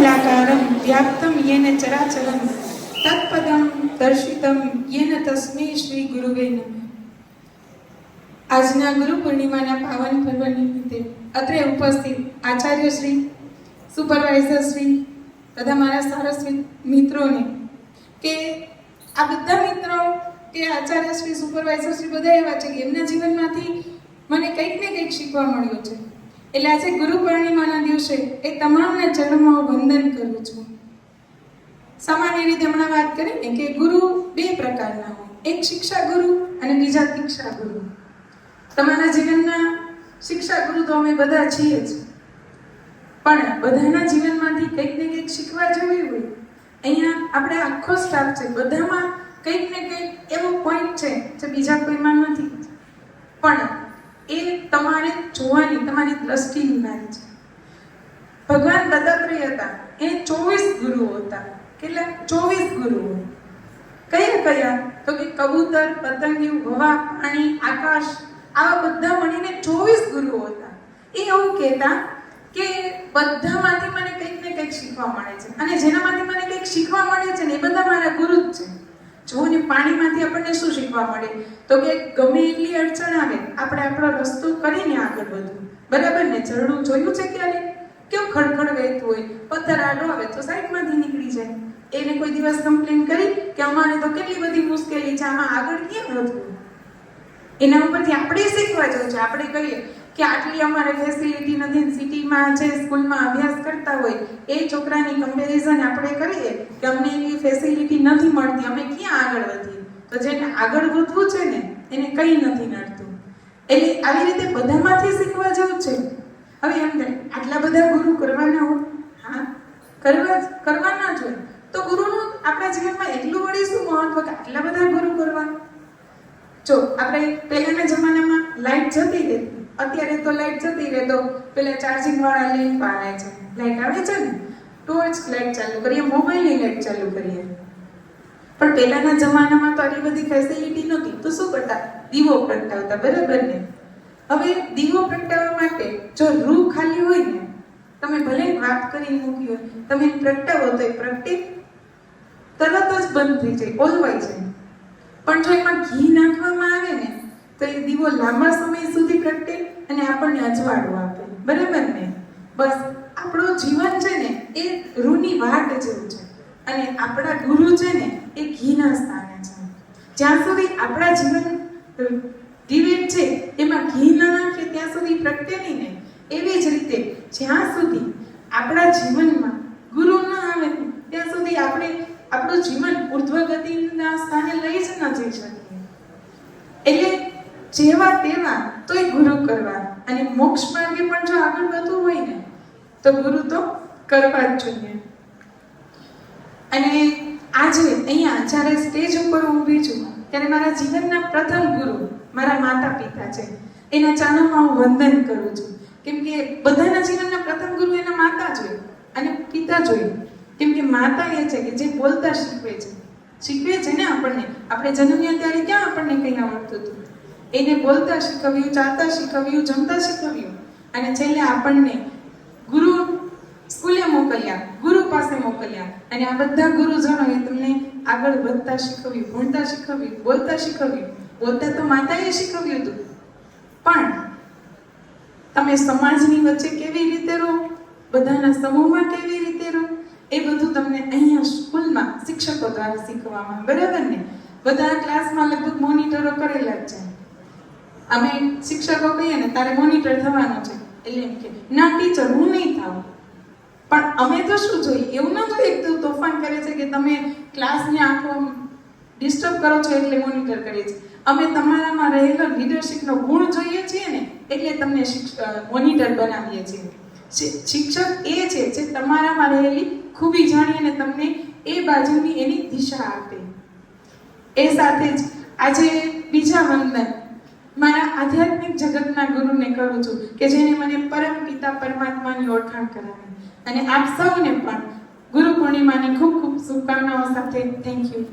व्योमकमलाकारं व्याप्तं येन चराचरं तत्पदं दर्शितं येन तस्मै श्री गुरुवे नमः। આજના ગુરુ પૂર્ણિમાના પાવન પર્વ નિમિત્તે અત્રે ઉપસ્થિત આચાર્યશ્રી, સુપરવાઇઝરશ્રી તથા મારા સારા મિત્રોને કે આ બધા મિત્રો કે આચાર્યશ્રી, સુપરવાઇઝરશ્રી બધા એવા છે કે એમના જીવનમાંથી મને કંઈક ને કંઈક શીખવા મળ્યું છે. એટલે આજે ગુરુ પૂર્ણિમાના દિવસે એ તમામના ચરણોમાં વંદન કરું છું. સામાન્ય રીતે હમણાં વાત કરી ને કે ગુરુ બે પ્રકારના હોય, એક શિક્ષા ગુરુ અને બીજા દીક્ષા ગુરુ. તમારા જીવનના શિક્ષા ગુરુ તો અમે બધા છીએ જ, પણ બધાના જીવનમાંથી કંઈક ને કંઈક શીખવા જેવું હોય. અહીંયા આપણે આખો સ્ટાફ છે, બધામાં કંઈક ને કંઈક એવો પોઈન્ટ છે જે બીજા કોઈમાં નથી, પણ એ તમારે જોવાની તમારી દ્રષ્ટિની વાત છે. ભગવાન દત્તાત્રેય હતા, એ 24 ગુરુઓ હતા. કેટલા? 24 ગુરુઓ. કયા કયા? તો કે કબૂતર, પતંગિયું, હવા, પાણી, આકાશ, આવા બધા મળીને 24 ગુરુઓ હતા. એ એવું કહેતા કે બધામાંથી મને કંઈક ને કંઈક શીખવા મળે છે, અને જેનામાંથી મને કંઈક શીખવા મળે છે ને એ બધા મારા ગુરુ જ છે. જો ને પાણીમાંથી આપણને શું શીખવા મળે? તો કે ગમે એટલી અડચણ આવે આપણે આપણો રસ્તો કરીને આગળ વધવું. બરાબર ને? ઝરણું જોયું છે ક્યારે? કેવું ખડખડ વહેતું હોય, પથ્થર આડો આવે તો સાઈડમાંથી નીકળી જાય. એને કોઈ દિવસ કમ્પ્લેન કરી કે અમારે તો કેટલી બધી મુશ્કેલી છે, આમાં આગળ કેમ વધવું? એના ઉપરથી આપણે શીખવા જવું છે. આપણે કહીએ કે આટલી અમારે ફેસિલિટી નથી, સિટીમાં છે, સ્કૂલમાં અભ્યાસ કરતા હોય એ છોકરાની કમ્પેરિઝન આપણે કરીએ કે અમને એવી ફેસિલિટી નથી મળતી, અમે ક્યાં આગળ વધીએ? તો જેને આગળ વધવું છે ને એને કંઈ નથી નડતું. એટલે આવી રીતે બધામાંથી શીખવા જવું છે. હવે એમ થાય આટલા બધા ગુરુ કરવાના હોય, હા કરવાના જ હોય. તો ગુરુનું આપણા જીવનમાં એટલું વળી શું મહત્વ કે આટલા બધા ગુરુ કરવા? જો આપણે પહેલાના જમાનામાં લાઈટ જતી રહેતી, અત્યારે તો લાઈટ જતી રહે તો પેલા ચાર્જિંગ વાળા લેમ્પ આવે છે, લાઈટ આવે છે ને, ટોર્ચ લાઈટ ચાલુ કરીએ, મોબાઈલની લાઈટ ચાલુ કરીએ. પણ પહેલાના જમાનામાં તો આટલી બધી ફેસિલિટી નહોતી, તો શું કરતા? દીવો પ્રગટાવતા. બરાબર ને? હવે દીવો પ્રગટાવવા માટે જો રૂ ખાલી હોય ને, તમે ભલે વાત કરીને મૂકી હોય, તમે પ્રગટાવો તો એ પ્રગટે, તરત જ બંધ થઈ જાય, ઓલવાઈ જાય. પણ જો એમાં ઘી નાખવામાં આવે ને તો એ દીવો લાંબા સમય સુધી પ્રગટે અને આપણને અજવાળું આપે. બરાબર ને? બસ આપણું જીવન છે ને એ રૂની વાટ જેવું છે, અને આપણા ગુરુ છે ને એ ઘીના સ્થાને છે. જ્યાં સુધી આપણા જીવન દિવેટ છે એમાં ઘી ન નાખે ત્યાં સુધી પ્રગટે નહીં ને, એવી જ રીતે જ્યાં સુધી આપણા જીવનમાં ગુરુ ન આવે ત્યાં સુધી આપણે આપણું જીવન ઉર્ધ્વગતિના સ્થાને લઈ જ ન જઈ શકીએ. એટલે જેવા તેવા તોય ગુરુ કરવા, અને મોક્ષ માર્ગે પણ જો આગળ વધવું હોય ને તો ગુરુ તો કરવા જ જોઈએ. અને આજે અહીંયા જ્યારે સ્ટેજ ઉપર ઊભી છું ત્યારે મારા જીવનના પ્રથમ ગુરુ મારા માતા પિતા છે. એના ચરણોમાં હું વંદન કરું છું, કેમ કે બધાના જીવનના પ્રથમ ગુરુ એના માતા જોઈએ અને પિતા જોઈએ. કેમ કે માતા એ છે કે જે બોલતા શીખવે છે ને આપણને. આપણે જન્મ્યા ત્યારે ક્યાં આપણને કંઈ આવડતું હતું? એને બોલતા શીખવ્યું, ચાલતા શીખવ્યું, જમતા શીખવ્યું, અને છેલ્લે આપણને ગુરુ સ્કૂલે મોકલ્યા, ગુરુ પાસે મોકલ્યા. અને આ બધા ગુરુજનોએ તમને આગળ વધતા શીખવ્યું, ભણતા શીખવ્યું, બોલતા શીખવ્યું. બોલતા તો માતાએ શીખવ્યું હતું, પણ તમે સમાજની વચ્ચે કેવી રીતે રહો, બધાના સમૂહમાં કેવી રીતે રહો, એ બધું તમને અહીંયા સ્કૂલમાં શિક્ષકો દ્વારા શીખવામાં. બરાબર ને? બધા ક્લાસમાં લગભગ મોનિટરો કરેલા જ છે. અમે શિક્ષકો કહીએ ને તારે મોનિટર થવાનું છે, એટલે એમ કે ના ટીચર હું નહીં થાઉં. પણ અમે તો શું જોઈએ? એવું ન જોઈએ કે તોફાન કરે છે કે તમે ક્લાસને આખો ડિસ્ટર્બ કરો છો એટલે મોનિટર કરીએ છીએ. અમે તમારામાં રહેલો લીડરશિપનો ગુણ જોઈએ છીએ ને એટલે તમને મોનિટર બનાવીએ છીએ. શિક્ષક એ છે જે તમારામાં રહેલી ખૂબી જાણી અને તમને એ બાજુની એની દિશા આપે. એ સાથે જ આજે બીજા વંદન મારા આધ્યાત્મિક જગતના ગુરુને કરું છું કે જેને મને પરમ પિતા પરમાત્માની ઓળખાણ કરાવી. અને આપ સૌને પણ ગુરુ પૂર્ણિમાની ખૂબ ખૂબ શુભકામનાઓ સાથે થેન્ક યુ.